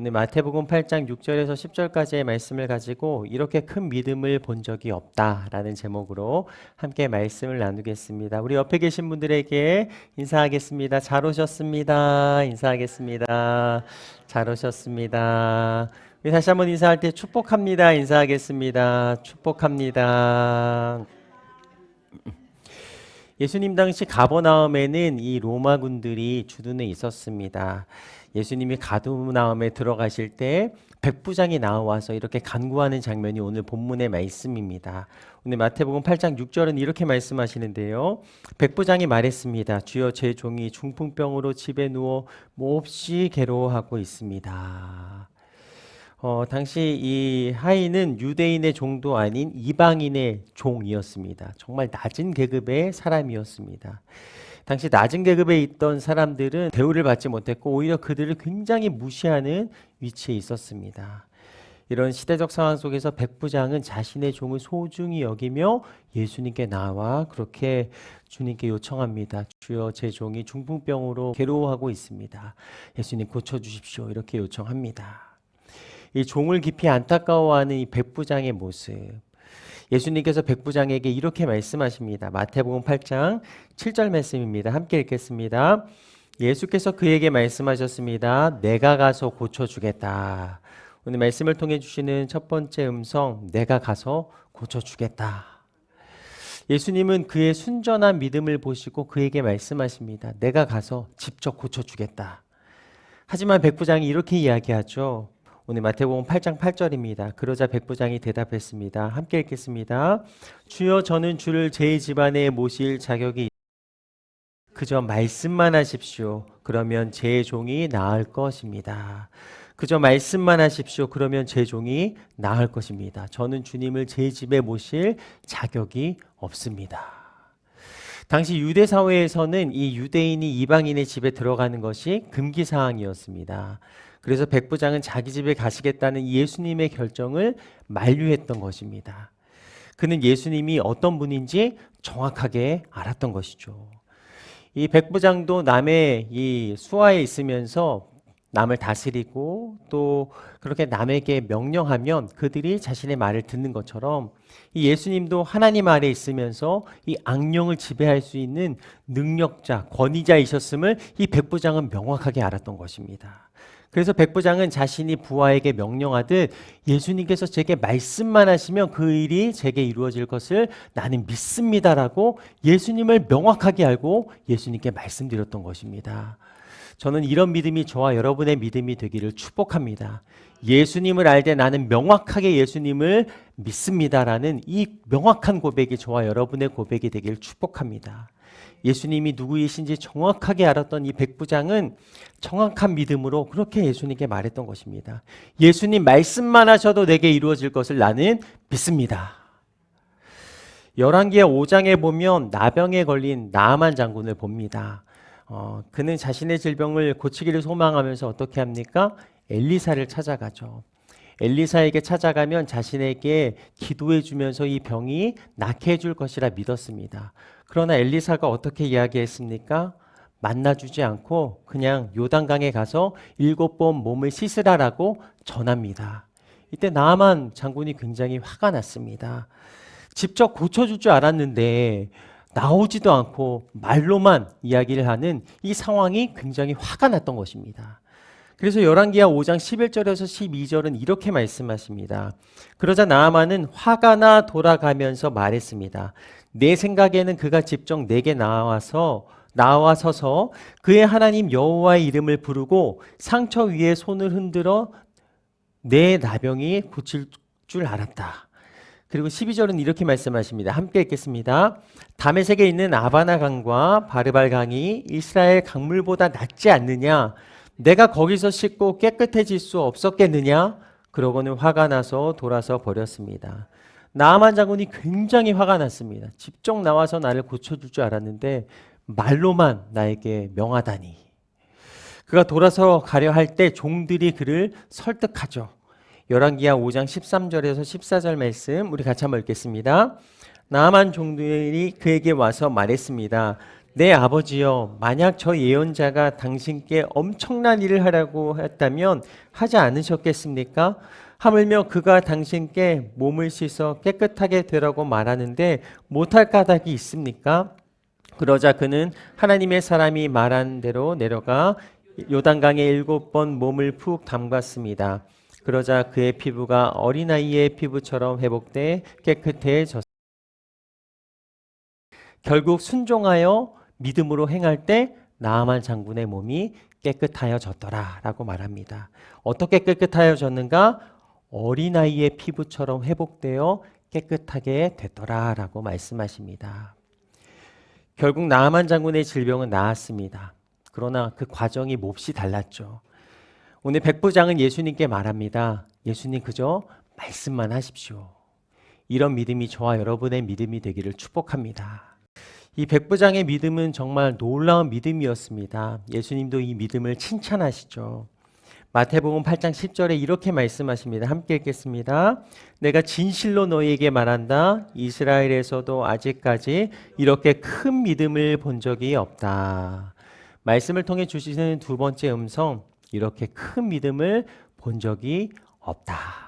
오늘 마태복음 8장 6절에서 10절까지의 말씀을 가지고 이렇게 큰 믿음을 본 적이 없다라는 제목으로 함께 말씀을 나누겠습니다. 우리 옆에 계신 분들에게 인사하겠습니다. 잘 오셨습니다. 인사하겠습니다. 잘 오셨습니다. 우리 다시 한번 인사할 때 축복합니다. 인사하겠습니다. 축복합니다. 예수님 당시 가버나움에는 이 로마군들이 주둔해 있었습니다. 예수님이 가버나움에 들어가실 때 백부장이 나와서 이렇게 간구하는 장면이 오늘 본문의 말씀입니다. 오늘 마태복음 8장 6절은 이렇게 말씀하시는데요. 백부장이 말했습니다. 주여, 제 종이 중풍병으로 집에 누워 몹시 괴로워하고 있습니다. 당시 이 하인은 유대인의 종도 아닌 이방인의 종이었습니다. 정말 낮은 계급의 사람이었습니다. 당시 낮은 계급에 있던 사람들은 대우를 받지 못했고 오히려 그들을 굉장히 무시하는 위치에 있었습니다. 이런 시대적 상황 속에서 백부장은 자신의 종을 소중히 여기며 예수님께 나와 그렇게 주님께 요청합니다. 주여, 제 종이 중풍병으로 괴로워하고 있습니다. 예수님 고쳐주십시오. 이렇게 요청합니다. 이 종을 깊이 안타까워하는 이 백부장의 모습, 예수님께서 백부장에게 이렇게 말씀하십니다. 마태복음 8장 7절 말씀입니다. 함께 읽겠습니다. 예수께서 그에게 말씀하셨습니다. 내가 가서 고쳐주겠다. 오늘 말씀을 통해 주시는 첫 번째 음성, 내가 가서 고쳐주겠다. 예수님은 그의 순전한 믿음을 보시고 그에게 말씀하십니다. 내가 가서 직접 고쳐주겠다. 하지만 백부장이 이렇게 이야기하죠. 오늘 마태복음 8장 8절입니다. 그러자 백부장이 대답했습니다. 함께 읽겠습니다. 주여, 저는 주를 제 집안에 모실 자격이 그저 말씀만 하십시오. 그러면 제 종이 나을 것입니다. 그저 말씀만 하십시오. 그러면 제 종이 나을 것입니다. 저는 주님을 제 집에 모실 자격이 없습니다. 당시 유대 사회에서는 이 유대인이 이방인의 집에 들어가는 것이 금기 사항이었습니다. 그래서 백부장은 자기 집에 가시겠다는 예수님의 결정을 만류했던 것입니다. 그는 예수님이 어떤 분인지 정확하게 알았던 것이죠. 이 백부장도 남의 이 수하에 있으면서 남을 다스리고 또 그렇게 남에게 명령하면 그들이 자신의 말을 듣는 것처럼 이 예수님도 하나님 아래 있으면서 이 악령을 지배할 수 있는 능력자, 권위자이셨음을 이 백부장은 명확하게 알았던 것입니다. 그래서 백부장은 자신이 부하에게 명령하듯 예수님께서 제게 말씀만 하시면 그 일이 제게 이루어질 것을 나는 믿습니다라고 예수님을 명확하게 알고 예수님께 말씀드렸던 것입니다. 저는 이런 믿음이 저와 여러분의 믿음이 되기를 축복합니다. 예수님을 알되 나는 명확하게 예수님을 믿습니다라는 이 명확한 고백이 저와 여러분의 고백이 되기를 축복합니다. 예수님이 누구이신지 정확하게 알았던 이 백부장은 정확한 믿음으로 그렇게 예수님께 말했던 것입니다. 예수님 말씀만 하셔도 내게 이루어질 것을 나는 믿습니다. 열왕기하 5장에 보면 나병에 걸린 나아만 장군을 봅니다. 그는 자신의 질병을 고치기를 소망하면서 어떻게 합니까? 엘리사를 찾아가죠. 엘리사에게 찾아가면 자신에게 기도해 주면서 이 병이 낫게 해줄 것이라 믿었습니다. 그러나 엘리사가 어떻게 이야기했습니까? 만나주지 않고 그냥 요단강에 가서 7번 몸을 씻으라라고 전합니다. 이때 나아만 장군이 굉장히 화가 났습니다. 직접 고쳐줄 줄 알았는데 나오지도 않고 말로만 이야기를 하는 이 상황이 굉장히 화가 났던 것입니다. 그래서 열왕기하 5장 11절에서 12절은 이렇게 말씀하십니다. 그러자 나아만은 화가 나 돌아가면서 말했습니다. 내 생각에는 그가 직접 내게 나와서서 그의 하나님 여호와의 이름을 부르고 상처 위에 손을 흔들어 내 나병이 고칠 줄 알았다. 그리고 12절은 이렇게 말씀하십니다. 함께 읽겠습니다. 다메섹에 있는 아바나 강과 바르발 강이 이스라엘 강물보다 낫지 않느냐? 내가 거기서 씻고 깨끗해질 수 없었겠느냐? 그러고는 화가 나서 돌아서 버렸습니다. 나아만 장군이 굉장히 화가 났습니다. 직접 나와서 나를 고쳐줄 줄 알았는데 말로만 나에게 명하다니. 그가 돌아서 가려 할 때 종들이 그를 설득하죠. 열왕기하 5장 13절에서 14절 말씀 우리 같이 한번 읽겠습니다. 나아만 종들이 그에게 와서 말했습니다. 내 아버지여, 만약 저 예언자가 당신께 엄청난 일을 하라고 했다면 하지 않으셨겠습니까? 하물며 그가 당신께 몸을 씻어 깨끗하게 되라고 말하는데 못할 까닭이 있습니까? 그러자 그는 하나님의 사람이 말한 대로 내려가 요단강에 7번 몸을 푹 담갔습니다. 그러자 그의 피부가 어린아이의 피부처럼 회복돼 깨끗해졌습니다. 결국 순종하여 믿음으로 행할 때 나아만 장군의 몸이 깨끗하여졌더라라고 말합니다. 어떻게 깨끗하여졌는가? 어린아이의 피부처럼 회복되어 깨끗하게 됐더라라고 말씀하십니다. 결국 나아만 장군의 질병은 나았습니다. 그러나 그 과정이 몹시 달랐죠. 오늘 백부장은 예수님께 말합니다. 예수님 그저 말씀만 하십시오. 이런 믿음이 저와 여러분의 믿음이 되기를 축복합니다. 이 백부장의 믿음은 정말 놀라운 믿음이었습니다. 예수님도 이 믿음을 칭찬하시죠. 마태복음 8장 10절에 이렇게 말씀하십니다. 함께 읽겠습니다. 내가 진실로 너희에게 말한다. 이스라엘에서도 아직까지 이렇게 큰 믿음을 본 적이 없다. 말씀을 통해 주시는 두 번째 음성, 이렇게 큰 믿음을 본 적이 없다.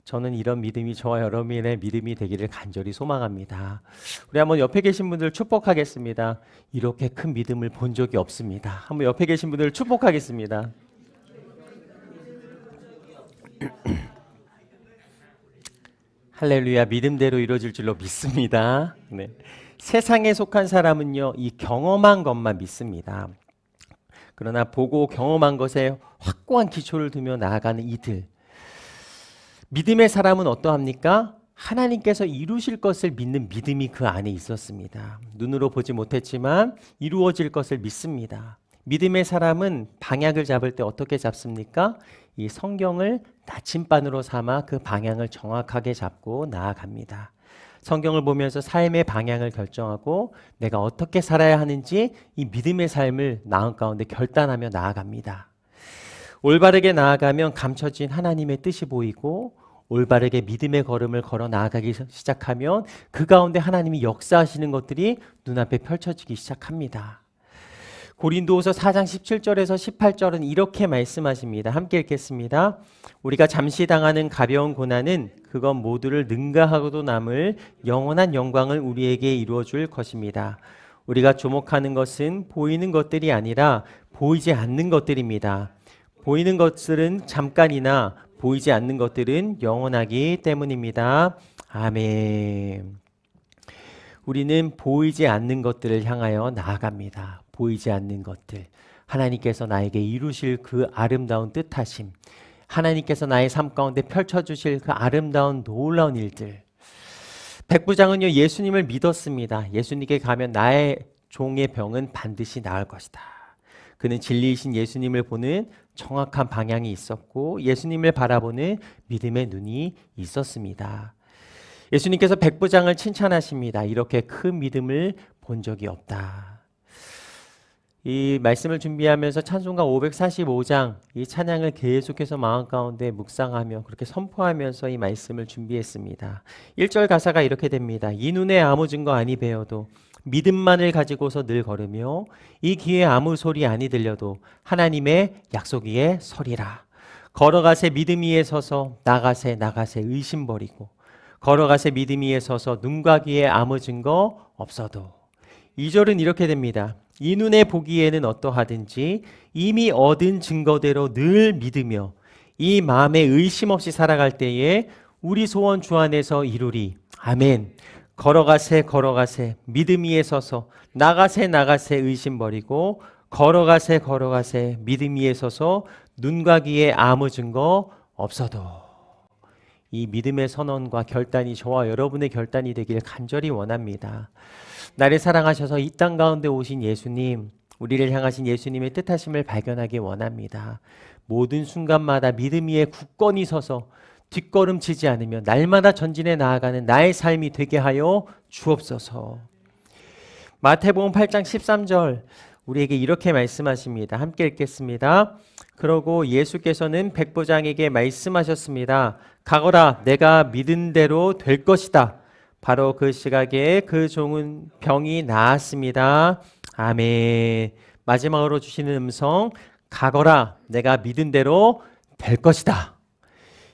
저는 이런 믿음이 저와 여러분의 믿음이 되기를 간절히 소망합니다. 우리 한번 옆에 계신 분들 축복하겠습니다. 이렇게 큰 믿음을 본 적이 없습니다. 한번 옆에 계신 분들 축복하겠습니다. 할렐루야, 믿음대로 이루어질 줄로 믿습니다. 네. 세상에 속한 사람은요, 이 경험한 것만 믿습니다. 그러나 보고 경험한 것에 확고한 기초를 두며 나아가는 이들, 믿음의 사람은 어떠합니까? 하나님께서 이루실 것을 믿는 믿음이 그 안에 있었습니다. 눈으로 보지 못했지만 이루어질 것을 믿습니다. 믿음의 사람은 방향을 잡을 때 어떻게 잡습니까? 이 성경을 나침반으로 삼아 그 방향을 정확하게 잡고 나아갑니다. 성경을 보면서 삶의 방향을 결정하고 내가 어떻게 살아야 하는지 이 믿음의 삶을 나은 가운데 결단하며 나아갑니다. 올바르게 나아가면 감춰진 하나님의 뜻이 보이고 올바르게 믿음의 걸음을 걸어 나아가기 시작하면 그 가운데 하나님이 역사하시는 것들이 눈앞에 펼쳐지기 시작합니다. 고린도후서 4장 17절에서 18절은 이렇게 말씀하십니다. 함께 읽겠습니다. 우리가 잠시 당하는 가벼운 고난은 그것 모두를 능가하고도 남을 영원한 영광을 우리에게 이루어 줄 것입니다. 우리가 주목하는 것은 보이는 것들이 아니라 보이지 않는 것들입니다. 보이는 것들은 잠깐이나 보이지 않는 것들은 영원하기 때문입니다. 아멘. 우리는 보이지 않는 것들을 향하여 나아갑니다. 보이지 않는 것들, 하나님께서 나에게 이루실 그 아름다운 뜻하심, 하나님께서 나의 삶 가운데 펼쳐주실 그 아름다운 놀라운 일들. 백부장은요, 예수님을 믿었습니다. 예수님께 가면 나의 종의 병은 반드시 나을 것이다. 그는 진리이신 예수님을 보는 정확한 방향이 있었고 예수님을 바라보는 믿음의 눈이 있었습니다. 예수님께서 백부장을 칭찬하십니다. 이렇게 큰 믿음을 본 적이 없다. 이 말씀을 준비하면서 찬송가 545장 이 찬양을 계속해서 마음 가운데 묵상하며 그렇게 선포하면서 이 말씀을 준비했습니다. 1절 가사가 이렇게 됩니다. 이 눈에 아무 증거 아니 배어도 믿음만을 가지고서 늘 걸으며 이 귀에 아무 소리 아니 들려도 하나님의 약속 위에 서리라. 걸어가세 믿음 위에 서서 나가세 의심 버리고 걸어가세 믿음 위에 서서 눈과 귀에 아무 증거 없어도. 2절은 이렇게 됩니다. 이 눈에 보기에는 어떠하든지 이미 얻은 증거대로 늘 믿으며 이 마음에 의심 없이 살아갈 때에 우리 소원 주 안에서 이루리. 아멘. 걸어가세 믿음 위에 서서 나가세 의심 버리고 걸어가세 믿음 위에 서서 눈과 귀에 아무 증거 없어도. 이 믿음의 선언과 결단이 저와 여러분의 결단이 되길 간절히 원합니다. 나를 사랑하셔서 이 땅 가운데 오신 예수님, 우리를 향하신 예수님의 뜻하심을 발견하기 원합니다. 모든 순간마다 믿음 위에 굳건히 서서 뒷걸음치지 않으며 날마다 전진해 나아가는 나의 삶이 되게 하여 주옵소서. 마태복음 8장 13절 우리에게 이렇게 말씀하십니다. 함께 읽겠습니다. 그러고 예수께서는 백부장에게 말씀하셨습니다. 가거라, 내가 믿은 대로 될 것이다. 바로 그 시각에 그 종은 병이 나았습니다. 아멘. 마지막으로 주시는 음성, 가거라, 내가 믿은 대로 될 것이다.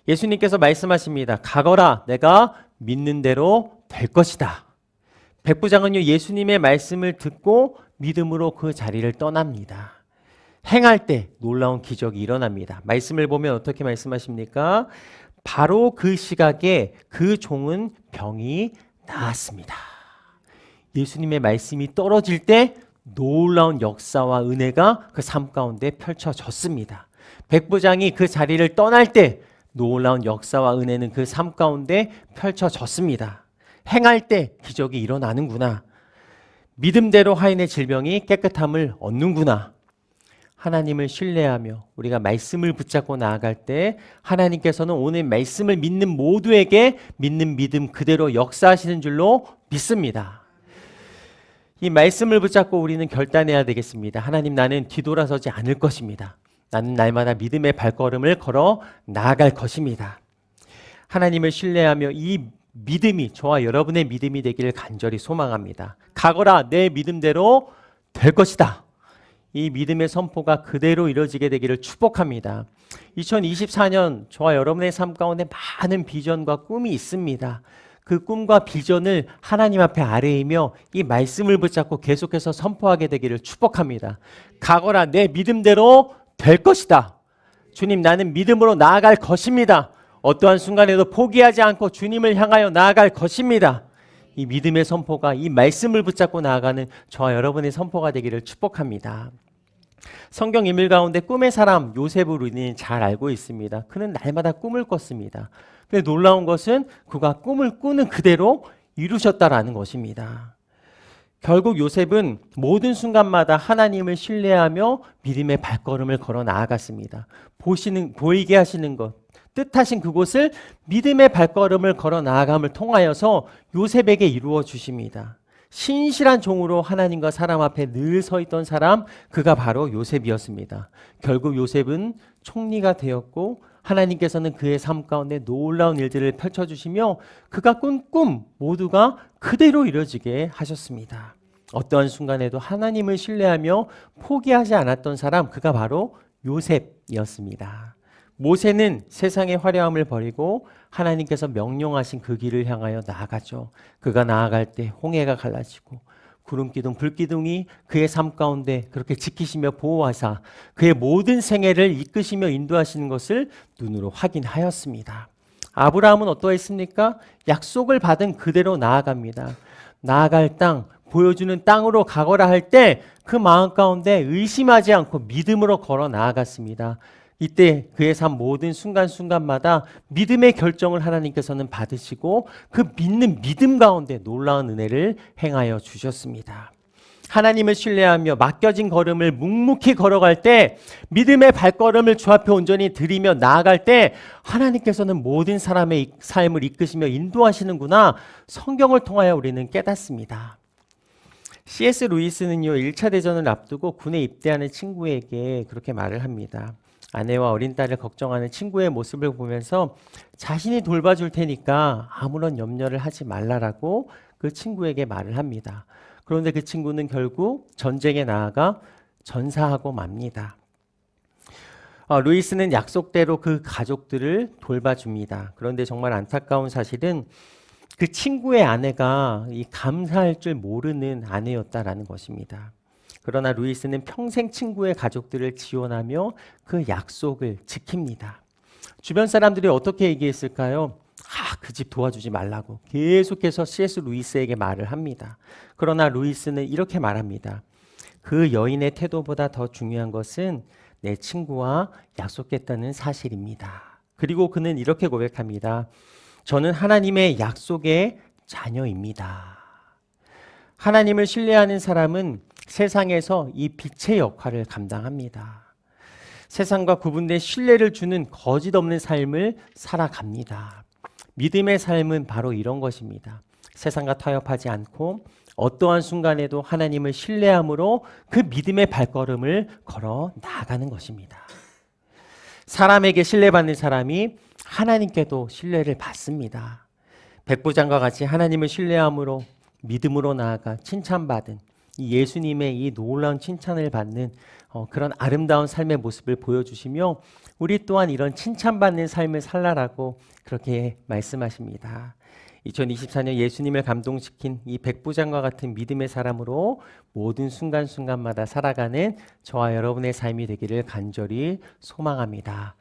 예수님께서 말씀하십니다. 가거라, 내가 믿는 대로 될 것이다. 백부장은요, 예수님의 말씀을 듣고 믿음으로 그 자리를 떠납니다. 행할 때 놀라운 기적이 일어납니다. 말씀을 보면 어떻게 말씀하십니까? 바로 그 시각에 그 종은 병이 나았습니다. 예수님의 말씀이 떨어질 때 놀라운 역사와 은혜가 그 삶 가운데 펼쳐졌습니다. 백부장이 그 자리를 떠날 때 놀라운 역사와 은혜는 그 삶 가운데 펼쳐졌습니다. 행할 때 기적이 일어나는구나. 믿음대로 하인의 질병이 깨끗함을 얻는구나. 하나님을 신뢰하며 우리가 말씀을 붙잡고 나아갈 때 하나님께서는 오늘 말씀을 믿는 모두에게 믿는 믿음 그대로 역사하시는 줄로 믿습니다. 이 말씀을 붙잡고 우리는 결단해야 되겠습니다. 하나님, 나는 뒤돌아서지 않을 것입니다. 나는 날마다 믿음의 발걸음을 걸어 나아갈 것입니다. 하나님을 신뢰하며 이 믿음이 저와 여러분의 믿음이 되기를 간절히 소망합니다. 가거라, 내 믿음대로 될 것이다. 이 믿음의 선포가 그대로 이루어지게 되기를 축복합니다. 2024년 저와 여러분의 삶 가운데 많은 비전과 꿈이 있습니다. 그 꿈과 비전을 하나님 앞에 아뢰이며 이 말씀을 붙잡고 계속해서 선포하게 되기를 축복합니다. 가거라, 내 믿음대로 될 것이다. 주님, 나는 믿음으로 나아갈 것입니다. 어떠한 순간에도 포기하지 않고 주님을 향하여 나아갈 것입니다. 이 믿음의 선포가 이 말씀을 붙잡고 나아가는 저와 여러분의 선포가 되기를 축복합니다. 성경 인물 가운데 꿈의 사람 요셉을 우리는 잘 알고 있습니다. 그는 날마다 꿈을 꿨습니다. 근데 놀라운 것은 그가 꿈을 꾸는 그대로 이루셨다라는 것입니다. 결국 요셉은 모든 순간마다 하나님을 신뢰하며 믿음의 발걸음을 걸어 나아갔습니다. 보이게 하시는 것, 뜻하신 그곳을 믿음의 발걸음을 걸어 나아감을 통하여서 요셉에게 이루어 주십니다. 신실한 종으로 하나님과 사람 앞에 늘 서 있던 사람, 그가 바로 요셉이었습니다. 결국 요셉은 총리가 되었고 하나님께서는 그의 삶 가운데 놀라운 일들을 펼쳐주시며 그가 꾼 꿈 모두가 그대로 이루어지게 하셨습니다. 어떠한 순간에도 하나님을 신뢰하며 포기하지 않았던 사람, 그가 바로 요셉이었습니다. 모세는 세상의 화려함을 버리고 하나님께서 명령하신 그 길을 향하여 나아가죠. 그가 나아갈 때 홍해가 갈라지고 구름기둥, 불기둥이 그의 삶 가운데 그렇게 지키시며 보호하사 그의 모든 생애를 이끄시며 인도하시는 것을 눈으로 확인하였습니다. 아브라함은 어떠했습니까? 약속을 받은 그대로 나아갑니다. 나아갈 땅, 보여주는 땅으로 가거라 할 때 그 마음 가운데 의심하지 않고 믿음으로 걸어 나아갔습니다. 이때 그의 삶 모든 순간순간마다 믿음의 결정을 하나님께서는 받으시고 그 믿는 믿음 가운데 놀라운 은혜를 행하여 주셨습니다. 하나님을 신뢰하며 맡겨진 걸음을 묵묵히 걸어갈 때 믿음의 발걸음을 주 앞에 온전히 들이며 나아갈 때 하나님께서는 모든 사람의 삶을 이끄시며 인도하시는구나, 성경을 통하여 우리는 깨닫습니다. C.S. 루이스는요, 1차 대전을 앞두고 군에 입대하는 친구에게 그렇게 말을 합니다. 아내와 어린 딸을 걱정하는 친구의 모습을 보면서 자신이 돌봐줄 테니까 아무런 염려를 하지 말라라고 그 친구에게 말을 합니다. 그런데 그 친구는 결국 전쟁에 나아가 전사하고 맙니다. 루이스는 약속대로 그 가족들을 돌봐줍니다. 그런데 정말 안타까운 사실은 그 친구의 아내가 이 감사할 줄 모르는 아내였다라는 것입니다. 그러나 루이스는 평생 친구의 가족들을 지원하며 그 약속을 지킵니다. 주변 사람들이 어떻게 얘기했을까요? 그 집 도와주지 말라고 계속해서 C.S. 루이스에게 말을 합니다. 그러나 루이스는 이렇게 말합니다. 그 여인의 태도보다 더 중요한 것은 내 친구와 약속했다는 사실입니다. 그리고 그는 이렇게 고백합니다. 저는 하나님의 약속의 자녀입니다. 하나님을 신뢰하는 사람은 세상에서 이 빛의 역할을 감당합니다. 세상과 구분된 신뢰를 주는 거짓 없는 삶을 살아갑니다. 믿음의 삶은 바로 이런 것입니다. 세상과 타협하지 않고 어떠한 순간에도 하나님을 신뢰함으로 그 믿음의 발걸음을 걸어 나아가는 것입니다. 사람에게 신뢰받는 사람이 하나님께도 신뢰를 받습니다. 백부장과 같이 하나님을 신뢰함으로 믿음으로 나아가 칭찬받은 이 예수님의 이 놀라운 칭찬을 받는 그런 아름다운 삶의 모습을 보여주시며 우리 또한 이런 칭찬받는 삶을 살라라고 그렇게 말씀하십니다. 2024년 예수님을 감동시킨 이 백부장과 같은 믿음의 사람으로 모든 순간순간마다 살아가는 저와 여러분의 삶이 되기를 간절히 소망합니다.